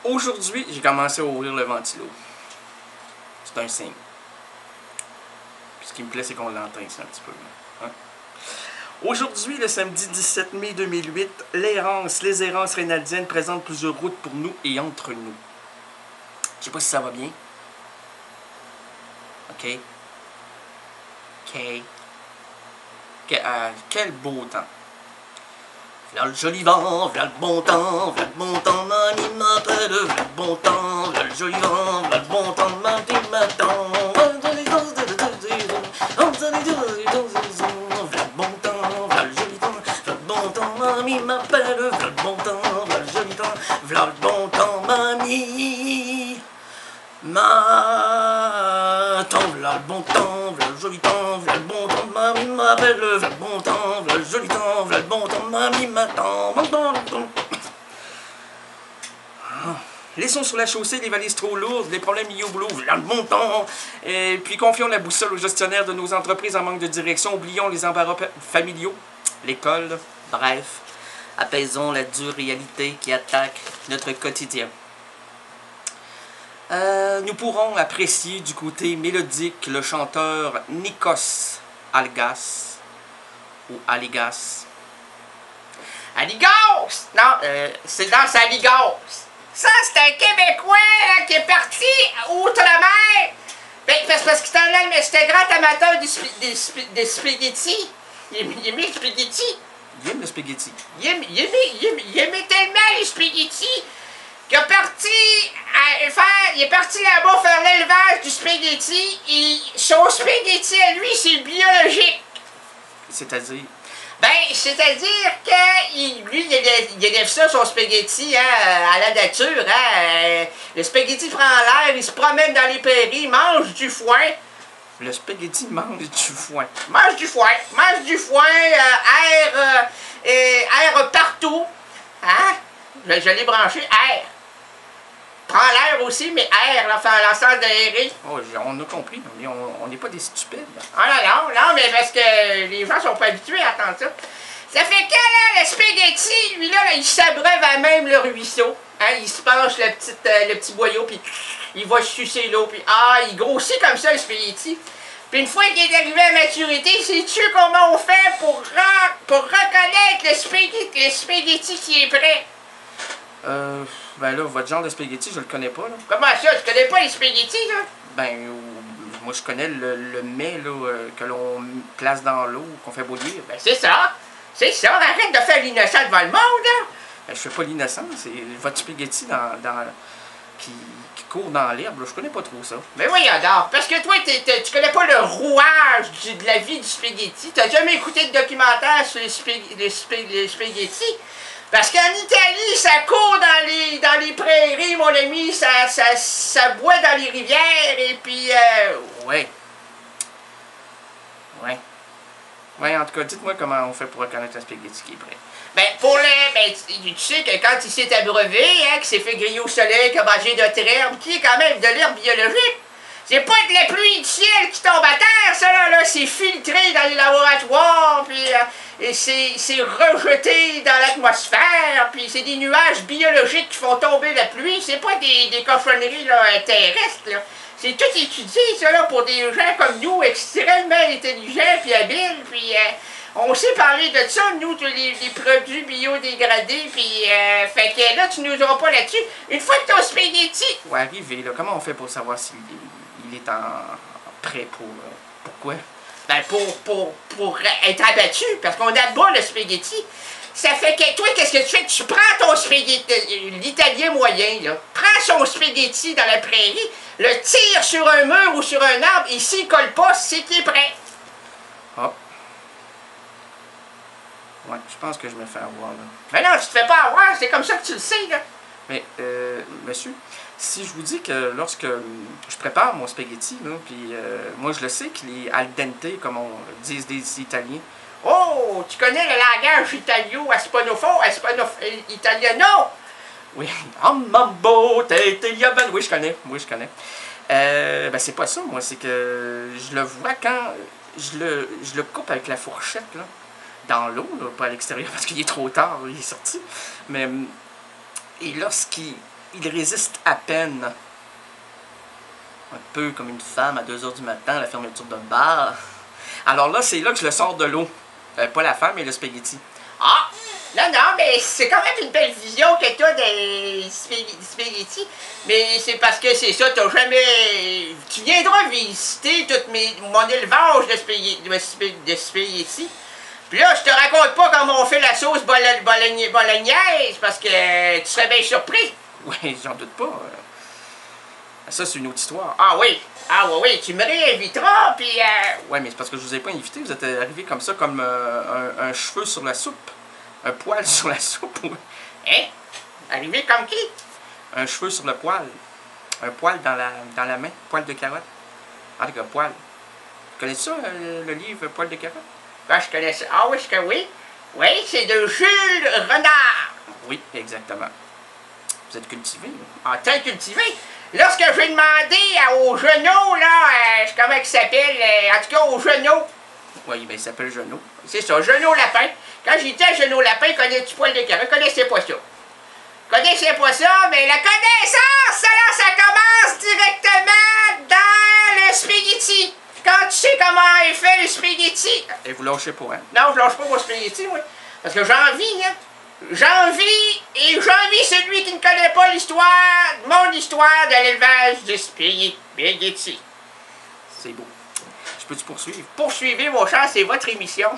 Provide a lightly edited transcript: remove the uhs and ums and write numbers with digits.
Aujourd'hui, j'ai commencé à ouvrir le ventilo. C'est un signe. Puis ce qui me plaît, c'est qu'on l'entend ici un petit peu. Hein? Aujourd'hui, le samedi 17 mai 2008, les errances rénaldiennes présentent plusieurs routes pour nous et entre nous. Je sais pas si ça va bien. OK. Quel beau temps. V'là le joli vent, v'là le bon temps, mamie m'appelle, v'là le bon temps, v'là le joli vent, v'là le bon temps, mamie m'attend. V'là le bon temps, v'là le joli temps, v'là le bon temps, mamie m'appelle, v'là le bon temps, v'là le joli temps, v'là le bon temps, mamie m'attend. V'là le bon temps, v'là le joli temps, v'là le bon temps, mamie m'appelle, v'là le bon temps, v'là le joli temps, v'là le bon temps, mamie m'attend. Laissons sur la chaussée les valises trop lourdes, les problèmes liés au boulot, v'là le bon temps. Et puis confions la boussole aux gestionnaires de nos entreprises en manque de direction. Oublions les embarras familiaux, l'école, bref. Apaisons la dure réalité qui attaque notre quotidien. Nous pourrons apprécier du côté mélodique le chanteur Nikos Aligas ou Aligas. Aligos! Non, c'est dans Aligos. Ça, c'est un Québécois là, qui est parti outre-mer. Ben, parce qu'il c'était un grand amateur des spaghettis. Il aimait les spaghettis. Il aime le spaghetti. Il aimait tellement les spaghettis qu'il est parti il est parti là-bas faire l'élevage du spaghetti et son spaghetti à lui, c'est biologique. C'est-à-dire? Ben, c'est-à-dire que lui, il élève ça, son spaghetti, hein, à la nature. Hein, le spaghetti prend l'air, il se promène dans les prairies, il mange du foin. Le spaghetti mange du foin. Mange du foin, air partout. Hein? Je l'ai branché, air. Prends l'air aussi, mais air, l'ensemble d'aérer. Oh, on a compris, on n'est pas des stupides. Ah non, mais parce que les gens sont pas habitués à entendre ça. Ça fait que là, le spaghetti, lui là, il s'abreuve à même le ruisseau. Hein, il se penche le petit boyau, puis il va sucer l'eau, puis il grossit comme ça le spaghetti. Puis une fois qu'il est arrivé à maturité, sais-tu comment on fait pour reconnaître le spaghetti qui est prêt? Ben là, votre genre de spaghetti, je le connais pas, là. Comment ça? Tu connais pas les spaghettis, là? Ben, moi, je connais le mets, là, que l'on place dans l'eau, qu'on fait bouillir. Ben, c'est ça! C'est ça! Arrête de faire l'innocent devant le monde, là! Ben, je fais pas l'innocent, c'est votre spaghetti qui court dans l'herbe, là. Je connais pas trop ça. Ben oui, adore! Parce que toi, tu connais pas le rouage de la vie du spaghetti. T'as jamais écouté de documentaire sur les spaghettis? Parce qu'en Italie, ça court dans les prairies, mon ami, ça boit dans les rivières, et puis, ouais, en tout cas, dites-moi comment on fait pour reconnaître un spaghetti qui est prêt. Ben, tu sais que quand il s'est abreuvé, hein, qu'il s'est fait griller au soleil, qu'il a mangé de l'herbe, qui est quand même de l'herbe biologique, c'est pas de la pluie du ciel qui tombe à terre, ça là, c'est filtré dans les laboratoires, puis et c'est rejeté dans l'atmosphère, puis c'est des nuages biologiques qui font tomber la pluie, c'est pas des cochonneries là, terrestres, là. C'est tout étudié, ça là, pour des gens comme nous, extrêmement intelligents, puis habiles, puis on sait parler de ça, nous, les produits biodégradés, puis fait que là, tu nous auras pas là-dessus. Une fois que ton spaghetti... Ouais, arrivé, là, comment on fait pour savoir s'il est prêt pour... Pourquoi? Ben, pour être abattu, parce qu'on abat le spaghetti. Ça fait que, toi, qu'est-ce que tu fais? Tu prends ton spaghetti, l'italien moyen, là, prends son spaghetti dans la prairie, le tire sur un mur ou sur un arbre, et s'il colle pas, c'est qu'il est prêt. Ah. Ouais, je pense que je me fais avoir, là. Mais non, tu te fais pas avoir, c'est comme ça que tu le sais, là. Mais, monsieur, si je vous dis que lorsque je prépare mon spaghetti, là, puis moi je le sais qu'il est al dente, comme on dit des Italiens. Oh, tu connais le langage italiano? Oui, mambo, oui, je connais, ben c'est pas ça, moi, c'est que je le vois quand je le coupe avec la fourchette, là, dans l'eau, pas à l'extérieur, parce qu'il est trop tard, il est sorti, mais, et lorsqu'il il résiste à peine. Un peu comme une femme à 2 h du matin à la fermeture d'un bar. Alors là, c'est là que je le sors de l'eau. Pas la femme, mais le spaghetti. Ah! Non, non, mais c'est quand même une belle vision que t'as des spaghettis. Mais c'est parce que c'est ça, t'as jamais... Tu viendras visiter tout mon élevage de spaghettis. Puis là, je te raconte pas comment on fait la sauce bolognaise, parce que tu serais bien surpris. Oui, j'en doute pas. Ça, c'est une autre histoire. Ah oui! Ah oui, oui, tu me réinviteras, puis... Ouais, mais c'est parce que je vous ai pas invité, vous êtes arrivé comme ça, comme un cheveu sur la soupe. Un poil sur la soupe. Hein? Arrivé comme qui? Un cheveu sur le poil. Un poil dans la main. Poil de carotte. En tout cas, poil. Vous connaissez ça, le livre Poil de carotte? Ah, je connais ça. Ah oui, est-ce que oui? Oui, c'est de Jules Renard. Oui, exactement. Vous êtes cultivé. Ah, très cultivé. Lorsque j'ai demandé au genou, là, comment il s'appelle, en tout cas au genou. Oui, ben il s'appelle Genou. C'est ça, Genou Lapin. Quand j'étais à Genou Lapin, connais-tu Poil de carotte? Connaissais pas ça. Connaissais pas ça, mais la connaissance, alors ça commence directement dans le spaghetti. Quand tu sais comment est fait le spaghetti. Et vous lâchez pas, hein? Non, je lâche pas mon spaghetti, moi. Parce que j'envie, hein? J'envie celui qui ne connaît pas l'histoire, mon histoire de l'élevage de spaghetti. C'est beau. Je peux-tu poursuivre? Poursuivez, mon cher, c'est votre émission.